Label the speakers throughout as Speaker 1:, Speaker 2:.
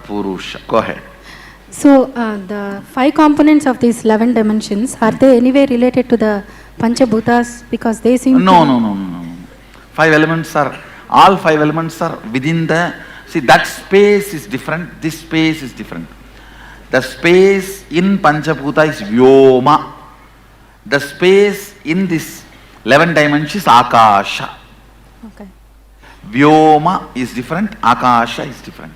Speaker 1: Purusha. Go ahead.
Speaker 2: So, the 5 components of these 11 dimensions, are they anyway related to the Panchabhutas? Because they seem
Speaker 1: No. 5 elements are, all 5 elements are within the, see that space is different, this space is different. The space in Panchabhuta is Vyoma. The space in this 11 dimensions is Akasha.
Speaker 2: Okay.
Speaker 1: Vyoma is different, Akasha is different.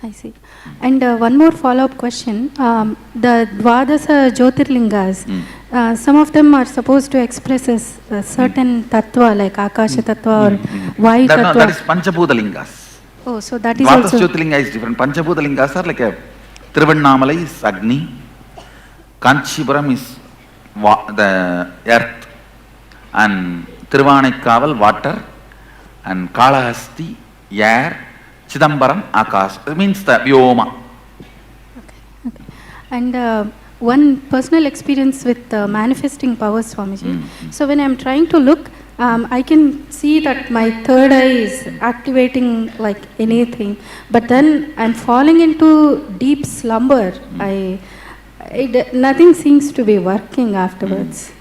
Speaker 2: I see. And one more follow-up question. The Dvadasa Jyotirlingas, some of them are supposed to express a certain tattva like Akasha tattva or Vayu tattva.
Speaker 1: No, that is Panchabhuta lingas.
Speaker 2: Oh, so that is
Speaker 1: Dvadasa
Speaker 2: also...
Speaker 1: Jyotirlinga is different. Panchabhuta lingas are like a Tiruvannamalai is Agni, Kanchipuram is the earth, and Tiruvanekkaval water, and Kalahasti air, Chidambaram Akash. It means the Vyoma.
Speaker 2: Okay. And one personal experience with manifesting powers, Swamiji. So when I'm trying to look, I can see that my third eye is activating like anything, but then I'm falling into deep slumber. Nothing seems to be working afterwards.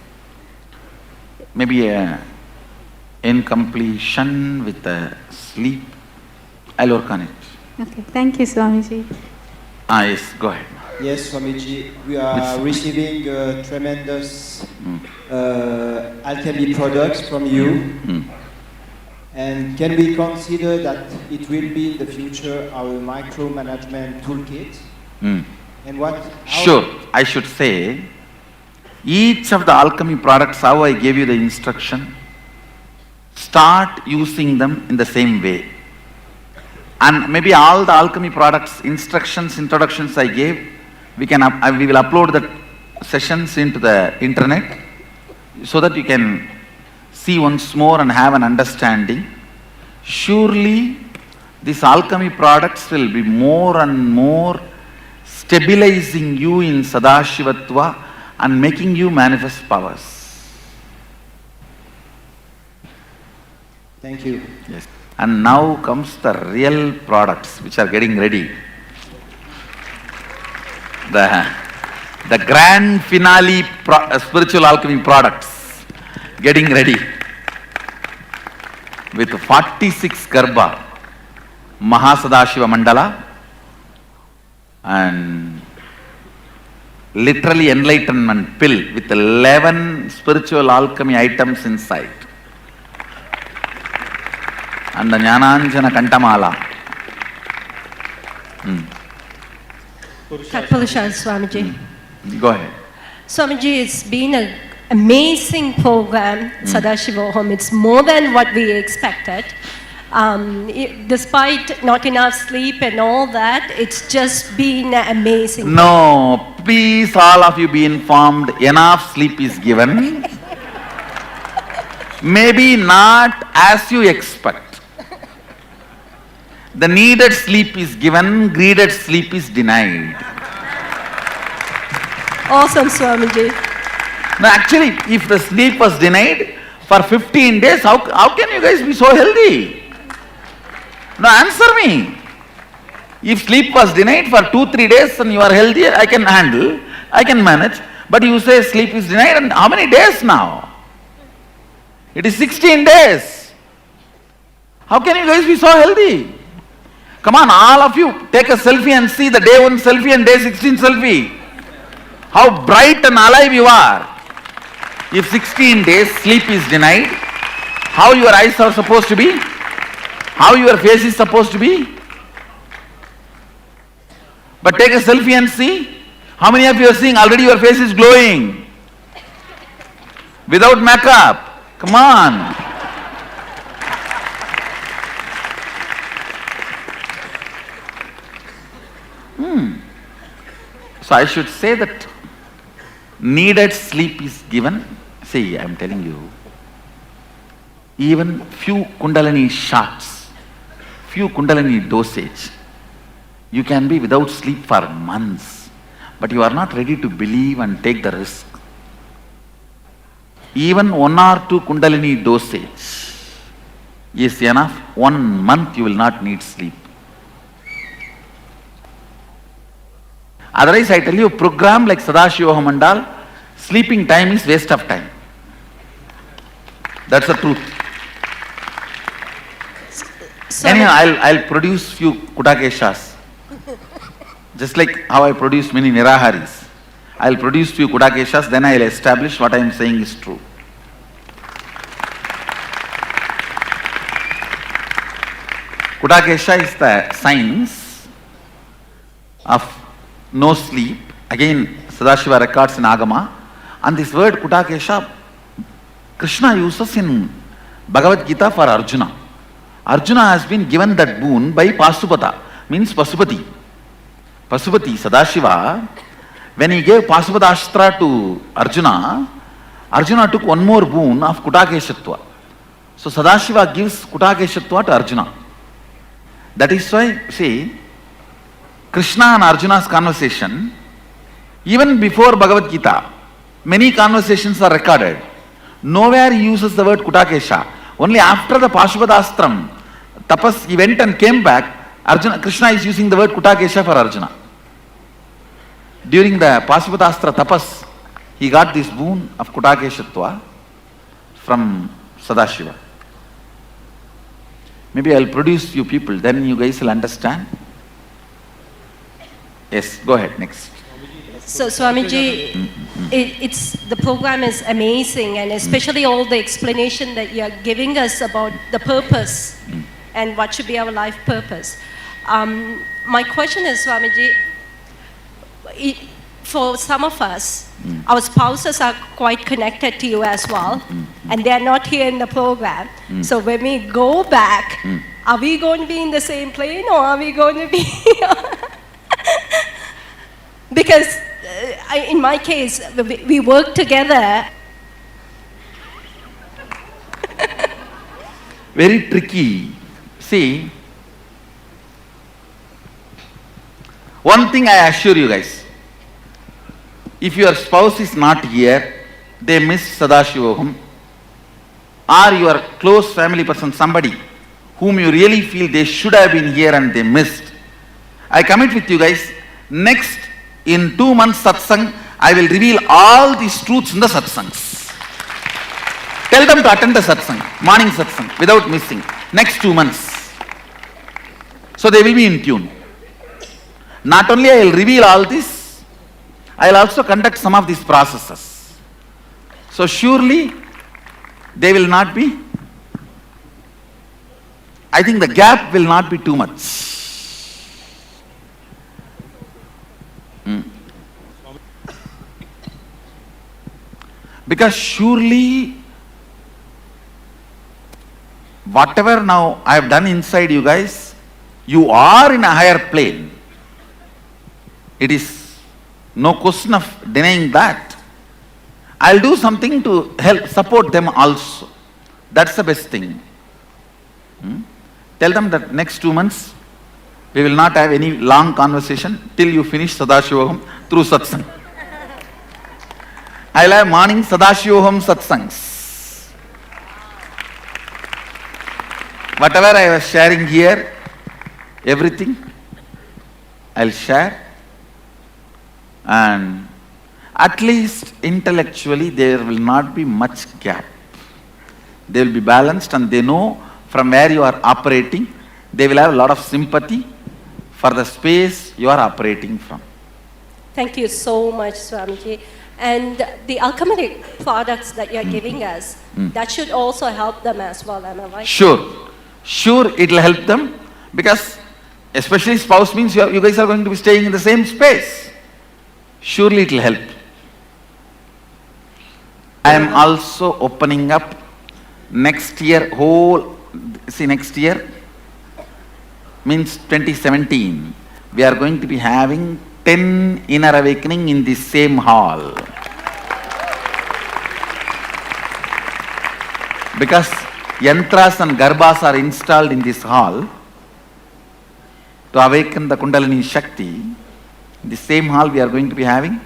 Speaker 1: Maybe a incompletion with the sleep. I'll work on it.
Speaker 2: Okay, thank you, Swamiji.
Speaker 1: Yes, go ahead.
Speaker 3: Yes, Swamiji, we are receiving tremendous alchemy products from you. And can we consider that it will be in the future our micromanagement toolkit? And what?
Speaker 1: Sure, I should say, each of the alchemy products, how I gave you the instruction, start using them in the same way. And maybe all the alchemy products, instructions, introductions I gave, we will upload the sessions into the internet so that you can see once more and have an understanding. Surely, these alchemy products will be more and more stabilizing you in Sadashivatva and making you manifest powers.
Speaker 3: Thank you.
Speaker 1: Yes. And now comes the real products which are getting ready. The grand finale spiritual alchemy products getting ready with 46 Garbha, Mahasadashiva Mandala, and literally enlightenment pill with 11 spiritual alchemy items inside. And the Jnananjana Kantamala.
Speaker 4: Tatpurusha Swamiji.
Speaker 1: Go ahead.
Speaker 4: Swamiji, it's been an amazing program, Sadashiva Home. It's more than what we expected. Despite not enough sleep and all that, it's just been amazing.
Speaker 1: No, please all of you be informed, enough sleep is given. Maybe not as you expect. The needed sleep is given, greeded sleep is denied.
Speaker 4: Awesome, Swamiji.
Speaker 1: No, actually, if the sleep was denied for 15 days, how can you guys be so healthy? No, answer me. If sleep was denied for 2-3 days and you are healthy, I can handle, I can manage. But you say sleep is denied, and how many days now? It is 16 days. How can you guys be so healthy? Come on, all of you, take a selfie and see the day 1 selfie and day 16 selfie. How bright and alive you are. If 16 days sleep is denied, how your eyes are supposed to be? How your face is supposed to be? But take a selfie and see. How many of you are seeing already your face is glowing? Without makeup. Come on. So I should say that needed sleep is given. See, I am telling you, even few Kundalini shots, few Kundalini dosage, you can be without sleep for months, but you are not ready to believe and take the risk. Even 1 or 2 Kundalini dosage is enough. 1 month you will not need sleep. Otherwise, I tell you, a program like Sadashiva Mandal, sleeping time is waste of time. That's the truth. Anyhow, I'll produce few Kudakeshas. Just like how I produce many Niraharis. I'll produce few Kudakeshas, then I'll establish what I am saying is true. Kudakesha is the science of no sleep. Again, Sadashiva records in Agama. And this word Kudakesha, Krishna uses in Bhagavad Gita for Arjuna. Arjuna has been given that boon by Pasupata, means Pasupati. Pasupati, Sadashiva, when he gave Pasupadashtra to Arjuna, Arjuna took one more boon of Kudakeshatva. So Sadashiva gives Kudakeshatva to Arjuna. That is why, see, Krishna and Arjuna's conversation, even before Bhagavad Gita, many conversations are recorded. Nowhere he uses the word Kudakesha. Only after the Pashupatastram, tapas, he went and came back, Krishna is using the word Kudakesha for Arjuna. During the Pashupatastra tapas, he got this boon of Kudakeshatva from Sadashiva. Maybe I'll produce few people, then you guys will understand. Yes, go ahead, next.
Speaker 4: So Swamiji, the program is amazing, and especially all the explanation that you are giving us about the purpose and what should be our life purpose. My question is, Swamiji, for some of us, our spouses are quite connected to you as well, and they are not here in the program. So when we go back, are we going to be in the same plane, or are we going to be... Because in my case, we work together.
Speaker 1: Very tricky. See, one thing I assure you guys, if your spouse is not here, they miss Sadashivoham, or your close family person, somebody whom you really feel they should have been here and they missed. I commit with you guys, next in 2 months satsang, I will reveal all these truths in the satsangs. Tell them to attend the satsang, morning satsang, without missing, next 2 months. So they will be in tune. Not only I will reveal all this, I will also conduct some of these processes. So surely they will not be, I think the gap will not be too much. Because surely whatever now I have done inside you guys, you are in a higher plane. It is no question of denying that. I'll do something to help support them also. That's the best thing. Tell them that next 2 months we will not have any long conversation till you finish Sadashivoham through satsang. I'll have morning Sadashivoham satsangs. Whatever I was sharing here, everything I'll share, and at least intellectually there will not be much gap. They will be balanced, and they know from where you are operating. They will have a lot of sympathy for the space you are operating from.
Speaker 4: Thank you so much, Swamiji. And the alchemic products that you're giving us, that should also help them as well, am I right?
Speaker 1: Sure, it will help them, because especially spouse means you guys are going to be staying in the same space. Surely it will help. I am also opening up next year, next year means 2017, we are going to be having 10 inner awakening in the same hall. Because yantras and garbhas are installed in this hall to awaken the Kundalini Shakti. In the same hall we are going to be having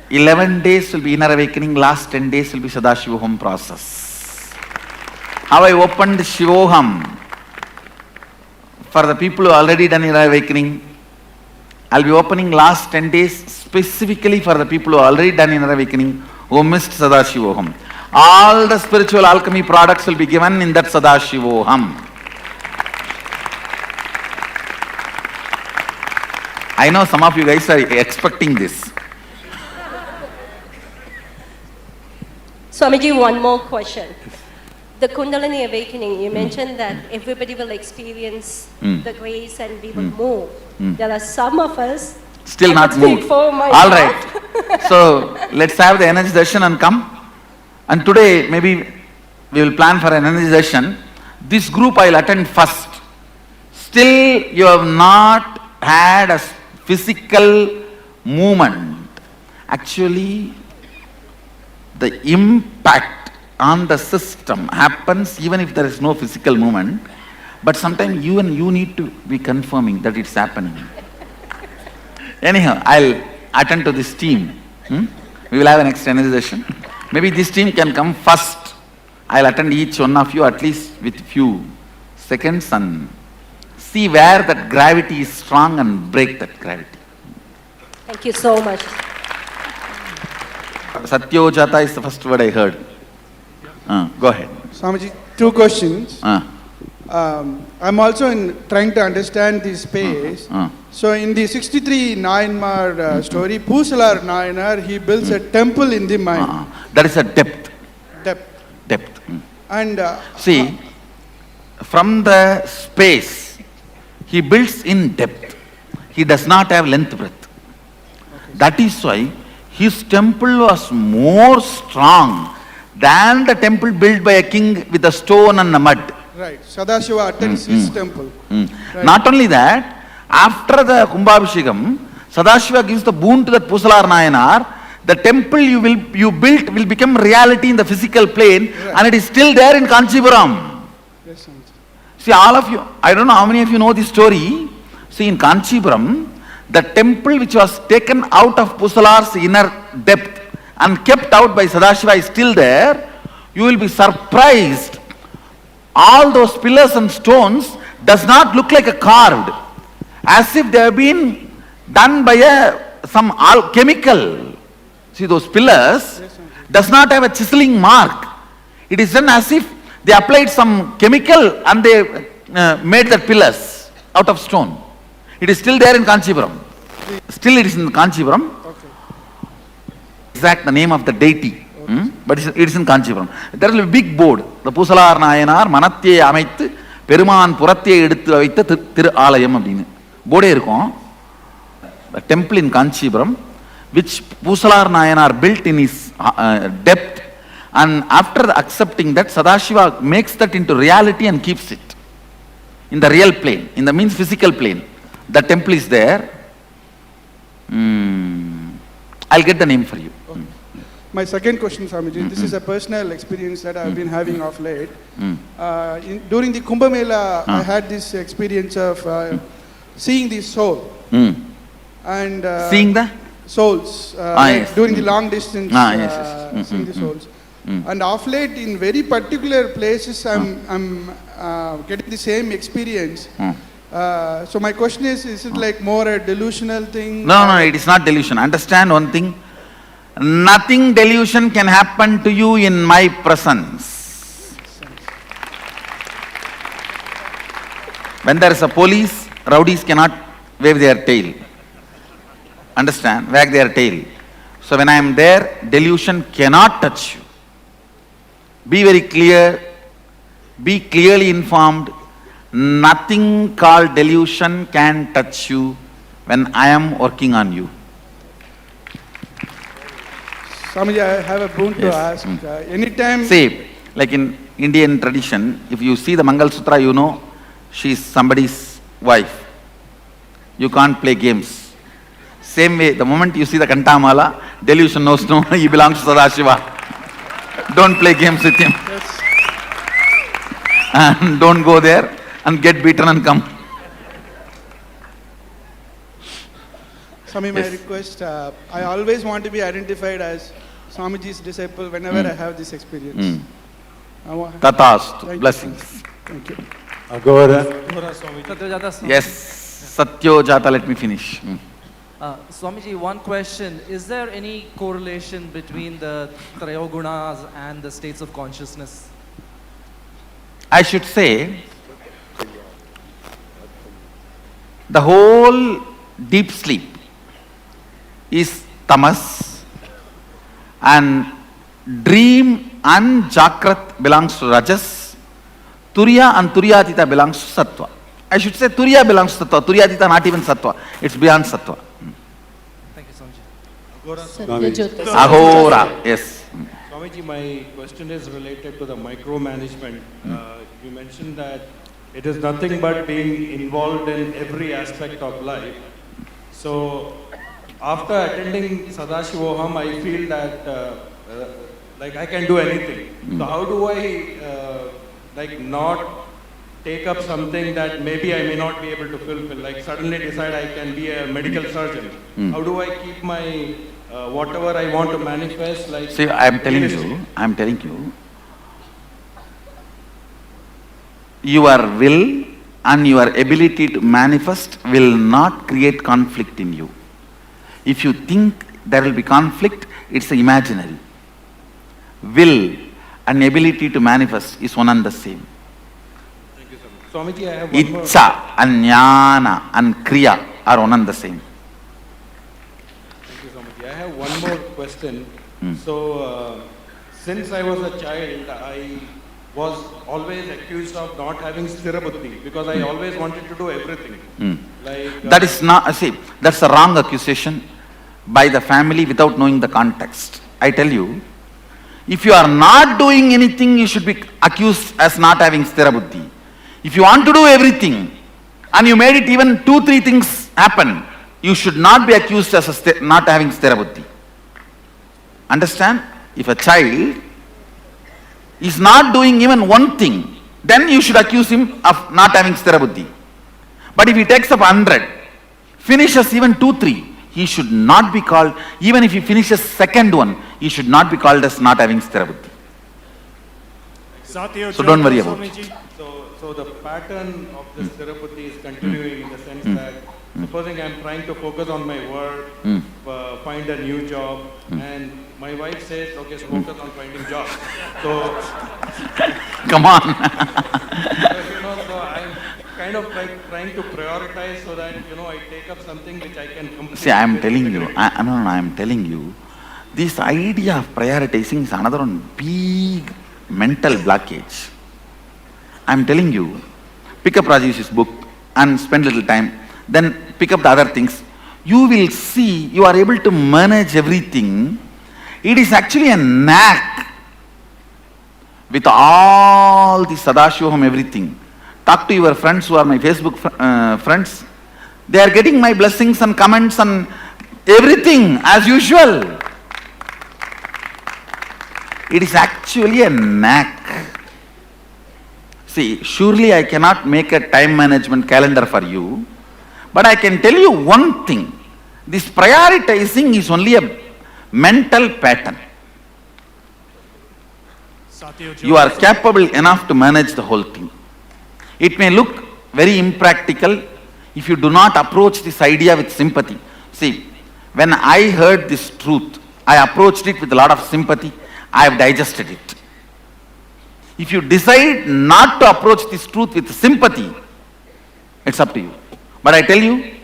Speaker 1: 11 days will be inner awakening, last 10 days will be Sadashivoham process. How I opened Shivoham for the people who already done inner awakening, I'll be opening last 10 days specifically for the people who are already done inner awakening, who missed Sadashivoham. All the spiritual alchemy products will be given in that Sadashivoham. I know some of you guys are expecting this.
Speaker 4: Swamiji, one more question. The Kundalini awakening, you mentioned that everybody will experience the grace and we will move. There are some of us
Speaker 1: Still
Speaker 4: I
Speaker 1: not
Speaker 4: could speak
Speaker 1: moved.
Speaker 4: for myself.
Speaker 1: All right. So let's have the energy session and come. And today maybe we will plan for an energy session. This group I'll attend first. Still you have not had a physical movement. Actually, the impact on the system happens even if there is no physical movement. But sometimes you need to be confirming that it's happening. Anyhow, I'll attend to this team. We will have an next energy session. Maybe this team can come first. I'll attend each one of you at least with few seconds and see where that gravity is strong and break that gravity.
Speaker 4: Thank you so much.
Speaker 1: Satyojata is the first word I heard. Go ahead.
Speaker 5: Swamiji, two questions. I'm also trying to understand the space. So in the 63 Nayanmar story, Pusalar Nayanar, he builds a temple in the mind.
Speaker 1: That is a depth. Depth.
Speaker 5: And
Speaker 1: see, from the space, he builds in depth. He does not have length breadth. That is why his temple was more strong than the temple built by a king with a stone and a mud.
Speaker 5: right, Sadashiva attends his temple. Right.
Speaker 1: Not only that, after the Kumbhabhishekam, Sadashiva gives the boon to that Pusalar Nayanar. The temple you built will become reality in the physical plane,
Speaker 5: right.
Speaker 1: and it is still there in Kanchipuram.
Speaker 5: Yes, Swamiji.
Speaker 1: See, all of you, I don't know how many of you know this story. See, in Kanchipuram, the temple which was taken out of Pusalar's inner depth and kept out by Sadashiva is still there. You will be surprised. All those pillars and stones does not look like a carved, as if they have been done by some chemical. See, those pillars does not have a chiseling mark. It is done as if they applied some chemical and they made the pillars out of stone. It is still there in Kanchipuram. Still it is in Kanchipuram.
Speaker 5: Okay.
Speaker 1: Exact the name of the deity. But it is in Kanchipuram. There is a big board. The Pusalar Nayanar Manatye Amaithu Peruman Puratye Eduthu Avaitha Thiru Alayam அப்படினு போர்டே இருக்கும். A temple in Kanchipuram which Pusalar Nayanar built in his depth, and after accepting that, Sadashiva makes that into reality and keeps it in the real plane, in the means physical plane. The temple is there. I'll get the name for you.
Speaker 5: Okay. My second question, Swamiji, this is a personal experience that I've been having of late. During the Kumbh Mela, I had this experience of seeing the soul. And
Speaker 1: Seeing the?
Speaker 5: souls
Speaker 1: Yes.
Speaker 5: during the long distance
Speaker 1: Yes.
Speaker 5: seeing the souls. And of late, in very particular places, I'm getting the same experience. So my question is it like more a delusional thing?
Speaker 1: No, it is not delusion. Understand one thing. Nothing delusion can happen to you in my presence. When there is a police, rowdies cannot wave their tail. Understand? Wag their tail. So when I am there, delusion cannot touch you. Be very clear. Be clearly informed. Nothing called delusion can touch you when I am working on you.
Speaker 5: Swamiji, I have a boon to ask. Anytime...
Speaker 1: See, like in Indian tradition, if you see the Mangal Sutra, you know she is somebody's wife. You can't play games. Same way, the moment you see the Kantamala, delusion knows no, he belongs to Sadashiva. Don't play games with him.
Speaker 5: Yes.
Speaker 1: And don't go there and get beaten and come.
Speaker 5: Swami, my request, I always want to be identified as Swamiji's disciple whenever I have this experience.
Speaker 1: Tathastu. Blessings.
Speaker 5: Thank you.
Speaker 6: Agora.
Speaker 1: Yes, Satyojata, let me finish.
Speaker 6: Swamiji, one question. Is there any correlation between the Trayogunas and the states of consciousness?
Speaker 1: I should say, the whole deep sleep is tamas, and dream and Jakrat belongs to Rajas, Turiya and Turyatita belongs to Sattva. I should say Turiya belongs to Sattva, Turyatita not even Sattva, it's beyond Sattva.
Speaker 6: Thank you, Swamiji.
Speaker 1: Ahora, yes.
Speaker 7: Swamiji, my question is related to the micromanagement. You mentioned that it is nothing but being involved in every aspect of life. So, after attending Sadashivoham, I feel that like I can do anything. So, how do I like not take up something that maybe I may not be able to fulfill? Like suddenly decide I can be a medical surgeon. How do I keep my whatever I want to manifest? Like
Speaker 1: See, I am telling you, your will and your ability to manifest will not create conflict in you. If you think there will be conflict, it's imaginary. Will and ability to manifest is one and the same.
Speaker 7: Thank you, sir. Swamiji, I have one more.
Speaker 1: Icha and jnana and kriya are one and the same.
Speaker 7: Thank you, Swamiji. I have one more question. So, since I was a child, I was always accused of not having sthirabuddhi because I always wanted to do everything. Like
Speaker 1: That is not, see, that's a wrong accusation by the family without knowing the context. I tell you, if you are not doing anything, you should be accused as not having sthira buddhi. If you want to do everything and you made it even 2-3 things happen, you should not be accused as not having sthira buddhi. Understand? If a child is not doing even one thing, then you should accuse him of not having sthira buddhi. But if he takes up 100, finishes even 2-3, he should not be called, even if he finishes second one, he should not be called as not having sthira buddhi. So don't worry about it.
Speaker 7: So the pattern of the sthirabuddhi is continuing in the sense that supposing I'm trying to focus on my work, find a new job, and my wife says, okay, so focus on finding job. So,
Speaker 1: Come on.
Speaker 7: so I'm kind of like trying to prioritize so that, I take up something which I can complete.
Speaker 1: See, I am telling you, I am telling you, this idea of prioritizing is another one big mental blockage. I am telling you, pick up Rajesh's book and spend little time, then pick up the other things. You will see you are able to manage everything. It is actually a knack with all the Sadashivoham, everything. Talk to your friends who are my Facebook friends. They are getting my blessings and comments and everything as usual. It is actually a knack. See, surely I cannot make a time management calendar for you, but I can tell you one thing. This prioritizing is only a mental pattern. You are capable enough to manage the whole thing. It may look very impractical if you do not approach this idea with sympathy. See, when I heard this truth, I approached it with a lot of sympathy. I have digested it. If you decide not to approach this truth with sympathy, it's up to you. But I tell you,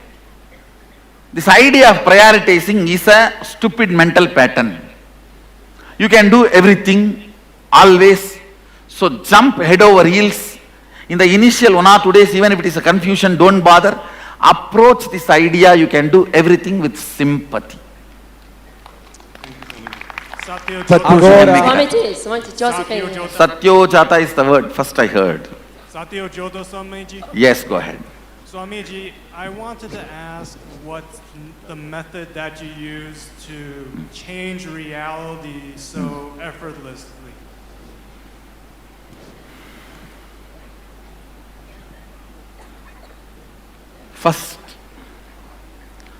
Speaker 1: this idea of prioritizing is a stupid mental pattern. You can do everything, always. So jump head over heels. In the initial 1 or 2 days, even if it is a confusion, don't bother. Approach this idea, you can do everything with sympathy.
Speaker 8: Swamiji, Josephine.
Speaker 1: Satyojata is the word first I heard.
Speaker 9: Satyojoto Swamiji.
Speaker 1: Yes, go ahead.
Speaker 9: Swamiji, I wanted to ask what's the method that you use to change reality so effortlessly?
Speaker 1: First,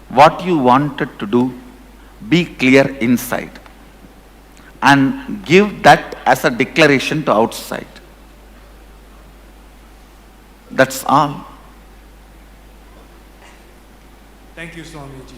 Speaker 1: what you wanted to do, be clear inside and give that as a declaration to outside. That's all.
Speaker 9: Thank you, Swamiji.